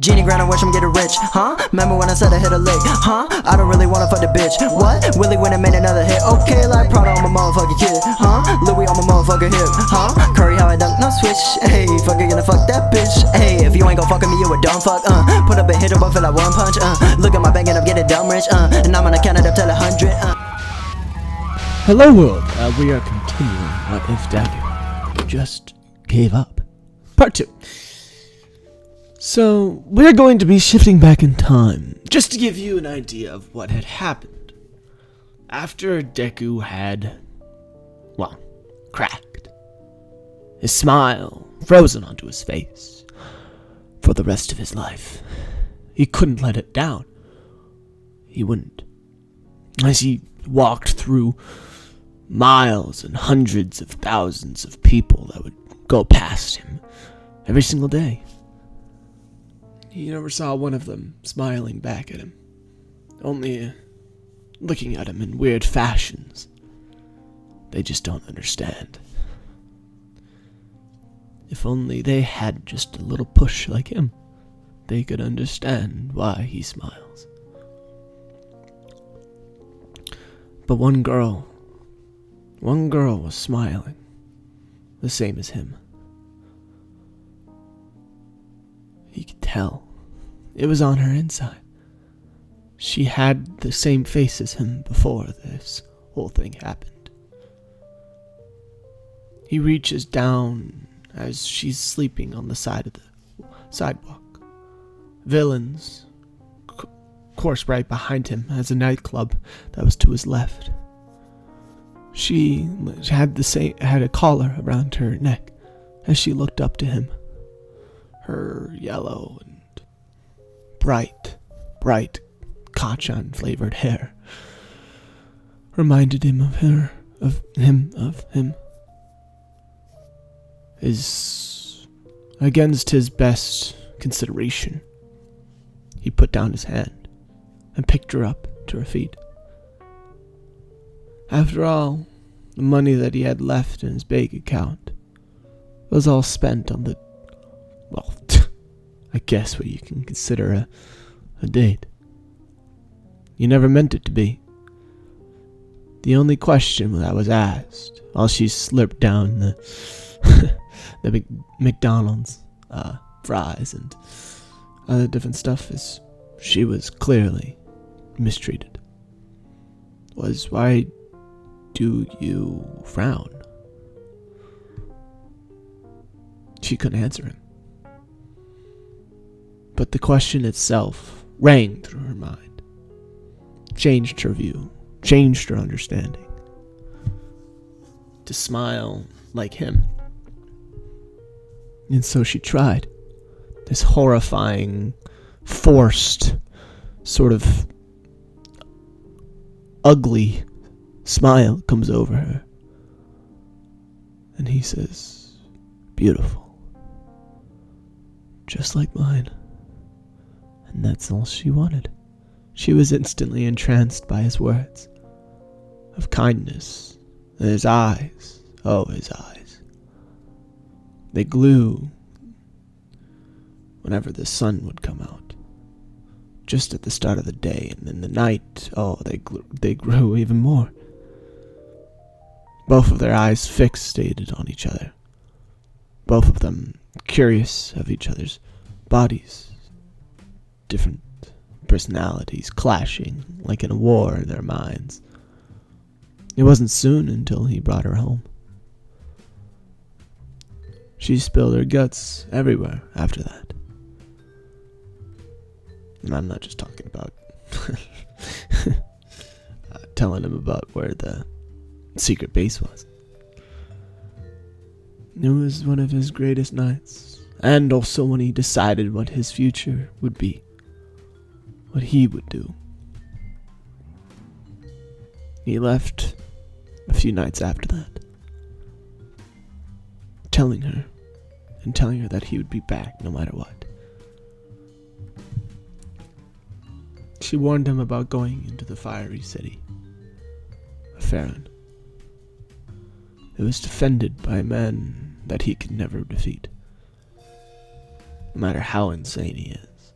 Genie grind and watch him get rich, huh? Remember when I said I hit a lick, huh? I don't really wanna fuck the bitch, what? Willie went and made another hit, okay, like Prada on my motherfucking kid, huh? Louis on my motherfucking hip, huh? Curry how I dunk, no switch, hey, fucking gonna fuck that bitch, hey, if you ain't gon' fuck with me, you a dumb fuck, put up a hit but feel like one punch, look at my bank and I'm getting dumb rich, and I'm gonna count it up till 100, Hello world, we are continuing What If Deku Just Gave Up, Part 2. So, we're going to be shifting back in time, just to give you an idea of what had happened after Deku had, well, cracked. His smile frozen onto his face for the rest of his life. He couldn't let it down. He wouldn't. As he walked through miles and hundreds of thousands of people that would go past him every single day, he never saw one of them smiling back at him, only looking at him in weird fashions. They just don't understand. If only they had just a little push like him, they could understand why he smiles. But one girl was smiling, the same as him. He could tell. It was on her inside. She had the same face as him before this whole thing happened. He reaches down as she's sleeping on the side of the sidewalk. Villains course right behind him as a nightclub that was to his left. She had a collar around her neck as she looked up to him. Her yellow and bright kachan flavored hair reminded him of him. Against his best consideration, he put down his hand and picked her up to her feet. After all, the money that he had left in his bank account was all spent on the, well, I guess what you can consider a date. You never meant it to be. The only question that was asked while she slurped down the McDonald's fries and other different stuff is she was clearly mistreated. Was, why do you frown? She couldn't answer him. But the question itself rang through her mind, changed her view, changed her understanding. To smile like him. And so she tried. This horrifying, forced, sort of ugly smile comes over her. And he says, "Beautiful. Just like mine." And that's all she wanted. She was instantly entranced by his words of kindness. And his eyes, oh, his eyes. They glue whenever the sun would come out. Just at the start of the day, and in the night, oh, they grew even more. Both of their eyes fixated on each other. Both of them curious of each other's bodies. Different personalities clashing like in a war in their minds. It wasn't soon until he brought her home. She spilled her guts everywhere after that. And I'm not just talking about telling him about where the secret base was. It was one of his greatest nights, and also when he decided what his future would be, what he would do. He left a few nights after that, telling her that he would be back no matter what. She warned him about going into the fiery city of Farron. It was defended by men that he could never defeat, no matter how insane he is.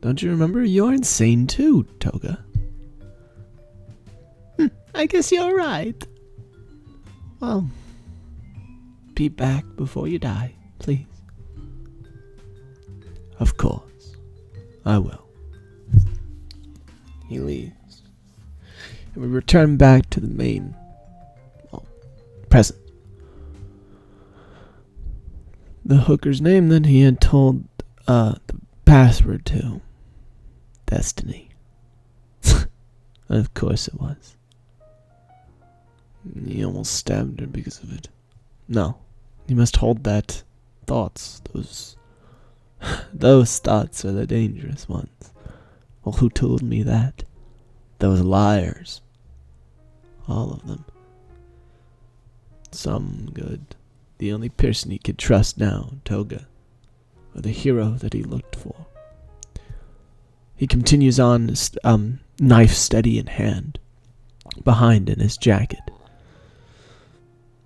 Don't you remember? You're insane too, Toga. I guess you're right. Well, be back before you die, please. Of course, I will. He leaves. And we return back to the main, present. The hooker's name that he had told the password to. Destiny. Of course it was. He almost stabbed her because of it. No, you must hold that thoughts. Those thoughts are the dangerous ones. Well, who told me that? Those liars. All of them. Some good. The only person he could trust now, Toga, or the hero that he looked for. He continues on, knife steady in hand, behind in his jacket.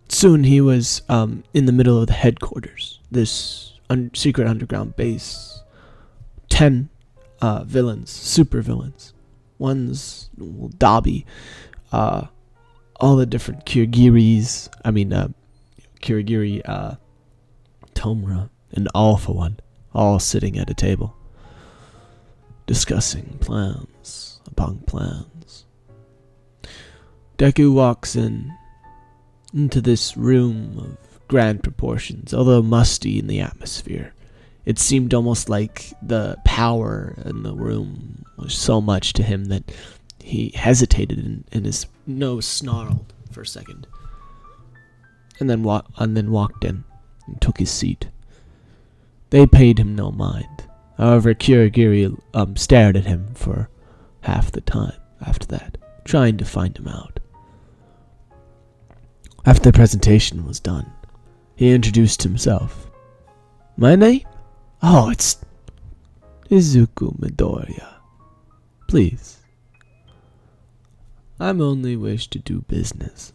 Soon he was in the middle of the headquarters, this secret underground base. 10 villains, super villains. One's Dabi, all the different Kirigiri, Tomura, and All for One, all sitting at a table, discussing plans upon plans. Deku walks into this room of grand proportions, although musty in the atmosphere. It seemed almost like the power in the room was so much to him that he hesitated and his nose snarled for a second. And then walked in and took his seat. They paid him no mind. However, Kirigiri stared at him for half the time after that, trying to find him out. After the presentation was done, he introduced himself. My name? Oh, it's Izuku Midoriya. Please. I'm only wish to do business.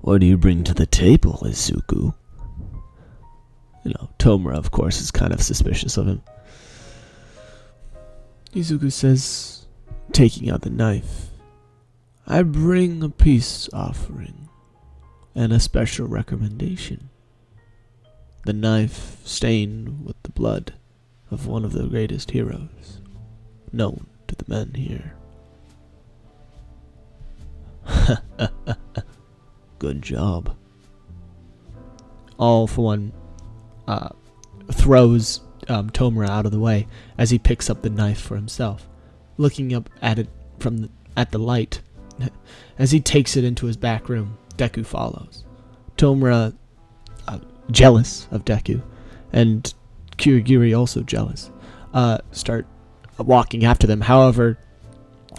What do you bring to the table, Izuku? Tomura, of course, is kind of suspicious of him. Izuku says, taking out the knife, I bring a peace offering and a special recommendation. The knife stained with the blood of one of the greatest heroes known to the men here. Good job. All for One throws Tomura out of the way as he picks up the knife for himself, looking up at it at the light. As he takes it into his back room, Deku follows. Tomura, jealous of Deku, and Kirigiri also jealous, start walking after them. However,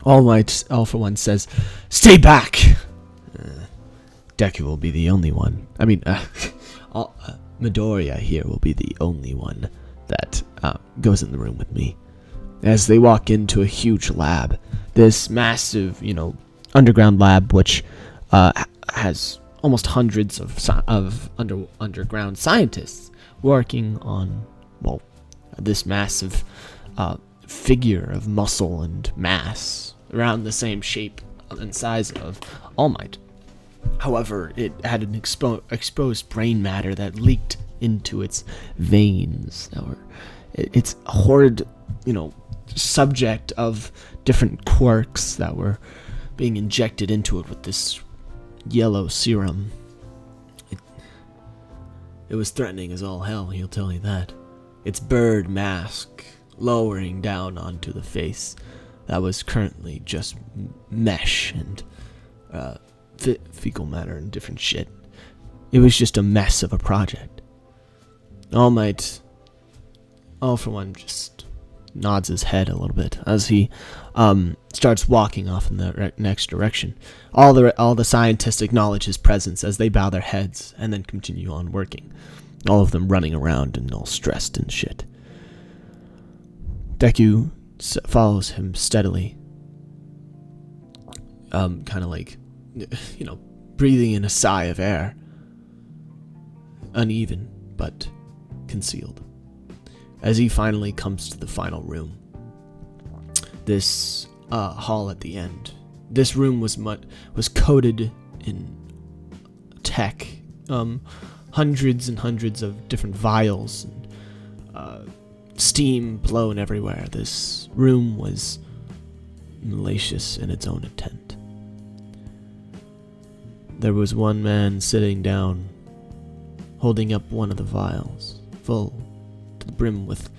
All for One says, "Stay back!" Deku will be the only one. Midoriya here will be the only one that goes in the room with me. As they walk into a huge lab, this massive, underground lab, which has almost hundreds of underground scientists working on, this massive figure of muscle and mass around the same shape and size of All Might. However, it had an exposed brain matter that leaked into its veins. It's a horrid, subject of different quirks that were being injected into it with this yellow serum. It was threatening as all hell, he'll tell you that. Its bird mask lowering down onto the face that was currently just mesh and fecal matter and different shit. It was just a mess of a project. All for One just nods his head a little bit as he starts walking off in the next direction. All the scientists acknowledge his presence as they bow their heads and then continue on working. All of them running around and all stressed and shit. Deku follows him steadily, kind of like, breathing in a sigh of air, uneven but concealed. as he finally comes to the final room. This hall at the end. This room was coated in tech, hundreds and hundreds of different vials, and steam blown everywhere. This room was malicious in its own intent. There was one man sitting down, holding up one of the vials, full to the brim with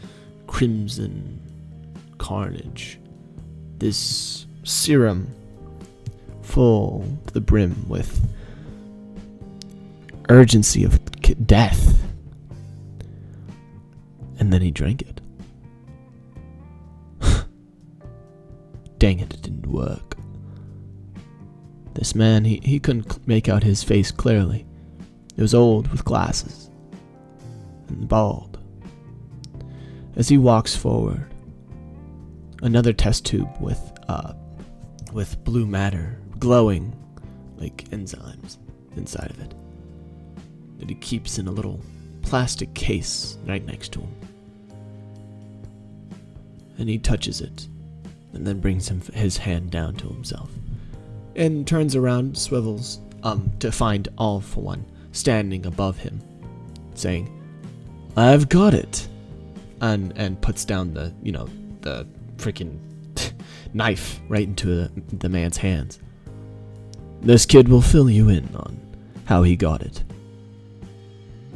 crimson carnage. This serum, full to the brim with urgency of death. And then he drank it. Dang it didn't work. This man, he couldn't make out his face clearly. It was old, with glasses, and bald. As he walks forward, another test tube with blue matter glowing like enzymes inside of it, that he keeps in a little plastic case right next to him. And he touches it, and then brings his hand down to himself, and turns around, swivels, to find All for One standing above him, saying, "I've got it," and puts down the freaking knife right into the man's hands. "This kid will fill you in on how he got it."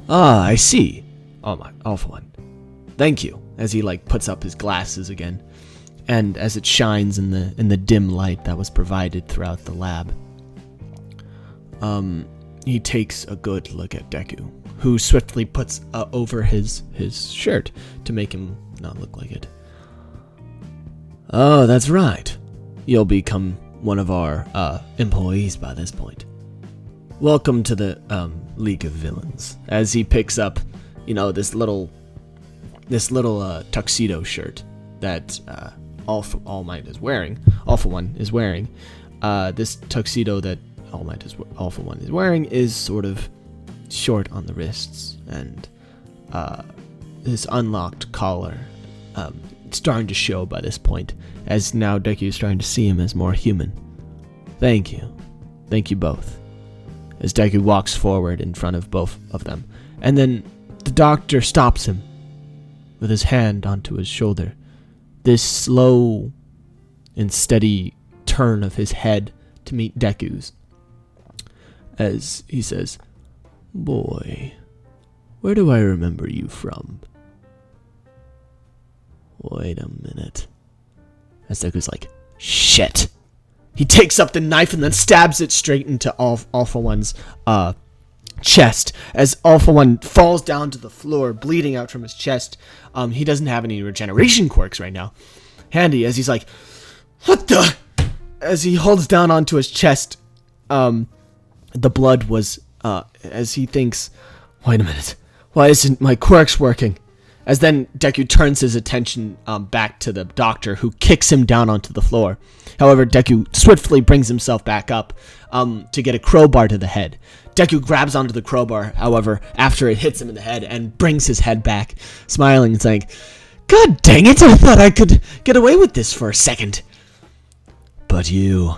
"Ah, I see. Oh my, All for One. Thank you." As he puts up his glasses again, and as it shines in the dim light that was provided throughout the lab, he takes a good look at Deku, who swiftly puts over his shirt to make him not look like it. "Oh, that's right. You'll become one of our employees by this point. Welcome to the League of Villains." As he picks up, this little tuxedo shirt that All for One is wearing. This tuxedo that All for One is wearing is sort of short on the wrists, and his unlocked collar starting to show by this point, as now Deku is starting to see him as more human. Thank you both. As Deku walks forward in front of both of them, and then the doctor stops him with his hand onto his shoulder. This slow and steady turn of his head to meet Deku's, as he says, "Boy, where do I remember you from?" Wait a minute. As Deku's like, "Shit." He takes up the knife and then stabs it straight into All for One's chest, as All for One falls down to the floor, bleeding out from his chest. He doesn't have any regeneration quirks right now handy, as he's like, "What the?" As he holds down onto his chest, the blood was, as he thinks, "Wait a minute, why isn't my quirks working?" As then Deku turns his attention back to the doctor, who kicks him down onto the floor. However, Deku swiftly brings himself back up to get a crowbar to the head. Deku grabs onto the crowbar, however, after it hits him in the head, and brings his head back, smiling and saying, "God dang it, I thought I could get away with this for a second. But you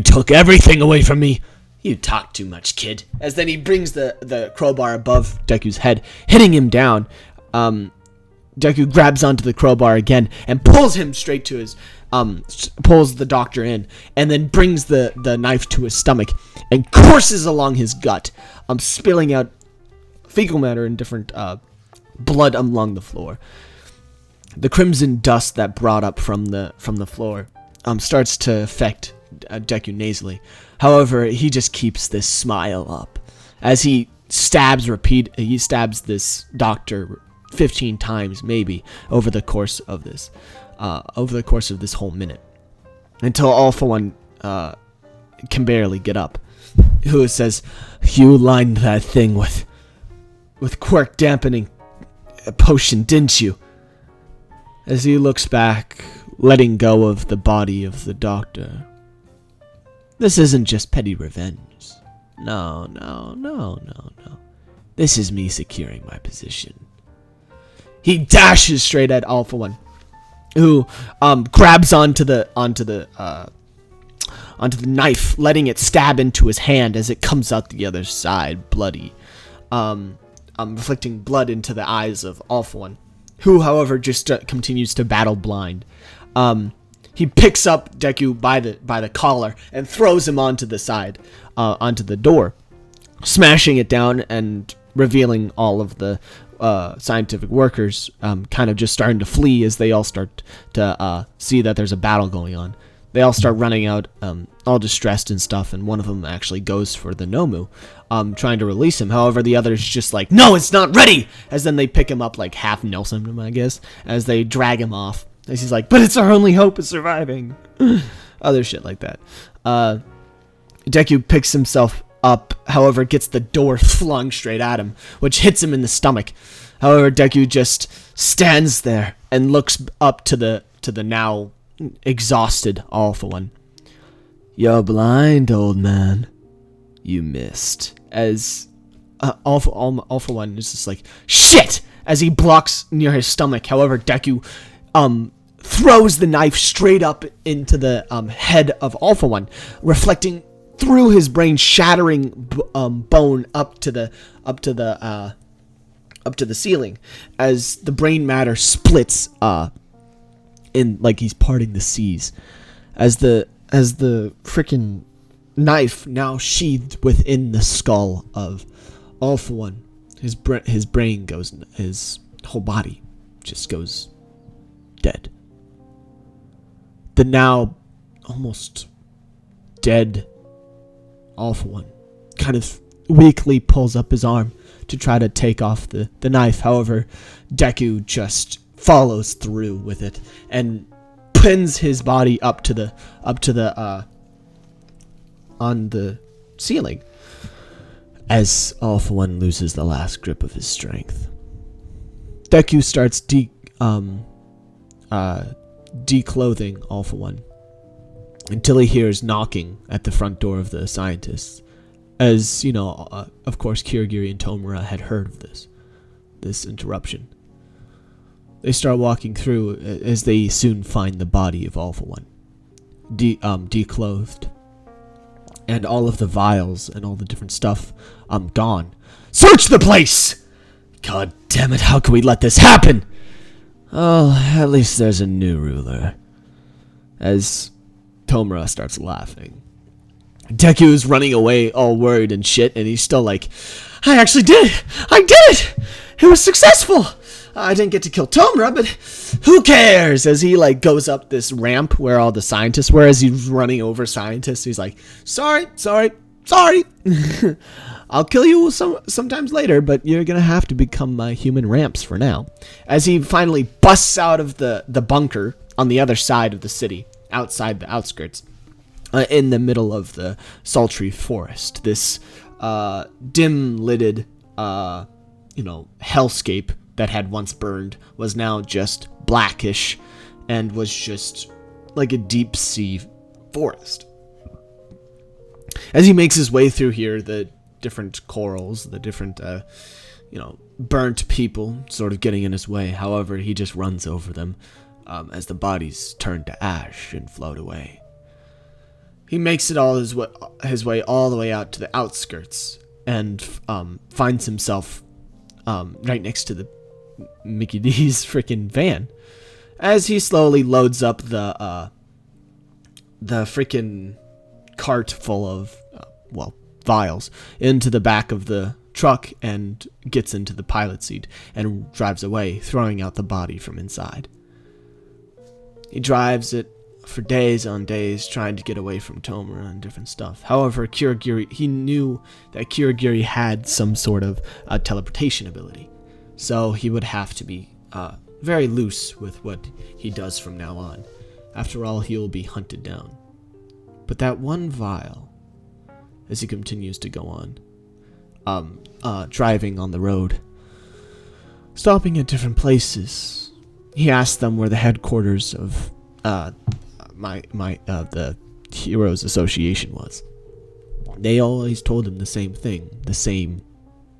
took everything away from me. You talk too much, kid." As then he brings the crowbar above Deku's head, hitting him down. Deku grabs onto the crowbar again and pulls him straight to his, pulls the doctor in, and then brings the knife to his stomach and courses along his gut, spilling out fecal matter and different blood along the floor. The crimson dust that brought up from the floor starts to affect Deku nasally. However, he just keeps this smile up as he stabs this doctor 15 times maybe over the course of this whole minute, until All for One can barely get up, who says, "You lined that thing with quirk dampening potion, didn't you?" As he looks back, letting go of the body of the doctor. "This isn't just petty revenge. No. This is me securing my position He dashes straight at Alpha One, who grabs onto the knife, letting it stab into his hand as it comes out the other side, bloody, reflecting blood into the eyes of Alpha One, who, however, just continues to battle blind. He picks up Deku by the collar and throws him onto the side, onto the door, smashing it down and revealing all of the scientific workers kind of just starting to flee as they all start to see that there's a battle going on. They all start running out, all distressed and stuff, and one of them actually goes for the Nomu, trying to release him. However, the other's just like, no, it's not ready! As then they pick him up, like half Nelson him, I guess, as they drag him off. As he's like, but it's our only hope of surviving. Other shit like that. Deku picks himself up, however, gets the door flung straight at him, which hits him in the stomach. However, Deku just stands there and looks up to the now exhausted Alpha One. You're blind, old man. You missed. As Alpha One is just like, shit! As he blocks near his stomach. However, Deku throws the knife straight up into the head of Alpha One, reflecting through his brain, shattering bone up to the ceiling, as the brain matter splits in like he's parting the seas, as the freaking knife now sheathed within the skull of Alpha One. His brain goes, his whole body just goes dead. The now almost dead Alpha One kind of weakly pulls up his arm to try to take off the knife. However, Deku just follows through with it and pins his body up to the on the ceiling as Alpha One loses the last grip of his strength. Deku starts declothing Alpha One until he hears knocking at the front door of the scientists. As, you know, of course, Kirigiri and Tomura had heard of this interruption. They start walking through as they soon find the body of Alpha One, declothed, and all of the vials and all the different stuff gone. Search the place! God damn it, how can we let this happen? Oh, at least there's a new ruler. As Tomura starts laughing. Deku is running away all worried and shit, and he's still like, I actually did it! I did it! It was successful! I didn't get to kill Tomura, but who cares? As he like goes up this ramp where all the scientists were, as he's running over scientists, he's like, sorry. I'll kill you sometimes later, but you're gonna have to become my human ramps for now. As he finally busts out of the bunker on the other side of the city, outside the outskirts, in the middle of the sultry forest, this dim-lidded, hellscape that had once burned was now just blackish and was just like a deep sea forest. As he makes his way through here, the different corals, the different, burnt people sort of getting in his way. However, he just runs over them as the bodies turn to ash and float away. He makes it all his way all the way out to the outskirts and finds himself right next to the Mickey D's freaking van, as he slowly loads up the freaking cart full of vials into the back of the truck and gets into the pilot seat and drives away, throwing out the body from inside. He drives it for days on days, trying to get away from Tomura and different stuff. However, he knew that Kirigiri had some sort of teleportation ability, so he would have to be very loose with what he does from now on. After all, he will be hunted down. But that one vial, as he continues to go on, driving on the road, stopping at different places, he asked them where the headquarters of the Heroes Association was. They always told him the same thing, the same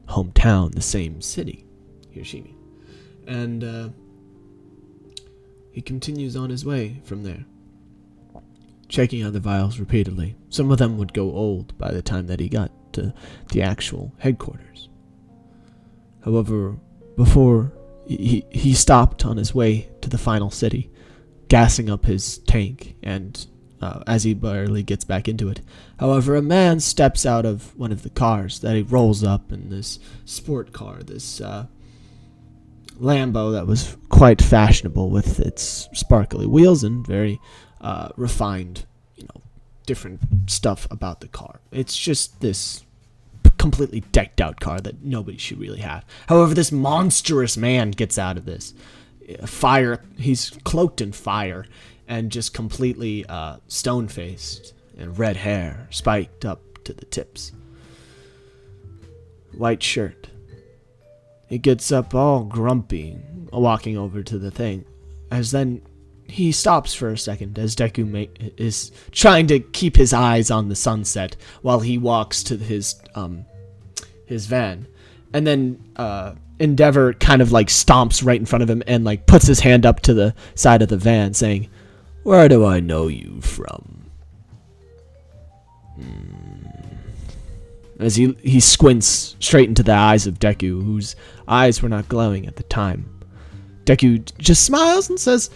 hometown, the same city, Hiroshima. And he continues on his way from there, checking out the vials repeatedly. Some of them would go old by the time that he got to the actual headquarters. However, before he stopped on his way to the final city, gassing up his tank, and as he barely gets back into it. However, a man steps out of one of the cars that he rolls up in this sport car, this Lambo that was quite fashionable with its sparkly wheels and very refined, different stuff about the car. It's just this completely decked out car that nobody should really have. However, this monstrous man gets out of this. He's cloaked in fire and just completely stone-faced and red hair spiked up to the tips. White shirt. He gets up all grumpy, walking over to the thing, as then he stops for a second as Deku is trying to keep his eyes on the sunset while he walks to his van. And then Endeavor kind of like stomps right in front of him and like puts his hand up to the side of the van saying, "Where do I know you from?" As he squints straight into the eyes of Deku, whose eyes were not glowing at the time. Deku just smiles and says,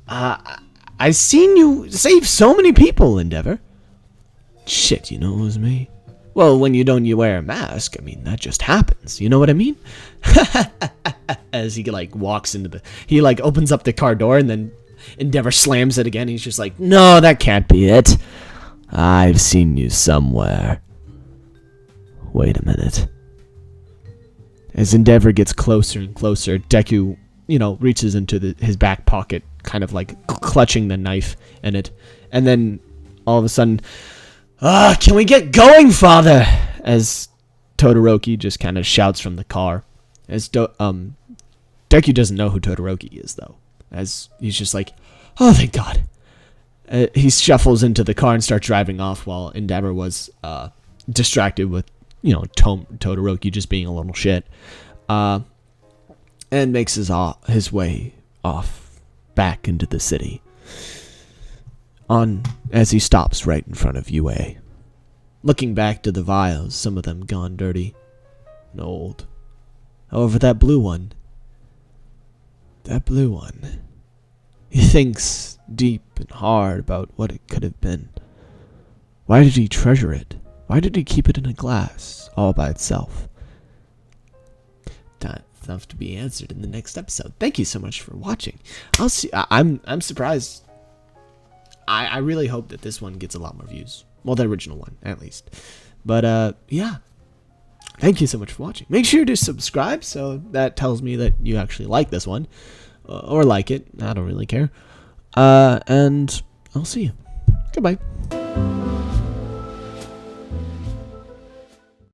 "I've seen you save so many people, Endeavor." "Shit, you know it was me." "Well, when you don't wear a mask, I mean, that just happens. You know what I mean?" As he like walks into he like opens up the car door and then Endeavor slams it again. He's just like, "No, that can't be it. I've seen you somewhere. Wait a minute." As Endeavor gets closer and closer, Deku, reaches into his back pocket, kind of like clutching the knife in it. And then all of a sudden, "Can we get going, father?" As Todoroki just kind of shouts from the car. As Deku doesn't know who Todoroki is, though. As he's just like, "Oh, thank God." He shuffles into the car and starts driving off while Endeavor was distracted with, Todoroki just being a little shit. And makes his way off back into the city. As he stops right in front of UA. Looking back to the vials, some of them gone dirty and old. However, that blue one, he thinks deep and hard about what it could have been. Why did he treasure it? Why did he keep it in a glass all by itself? That's enough to be answered in the next episode. Thank you so much for watching. I'm surprised. I really hope that this one gets a lot more views. Well, the original one, at least. But, yeah. Thank you so much for watching. Make sure to subscribe, so that tells me that you actually like this one. Or like it. I don't really care. And I'll see you. Goodbye.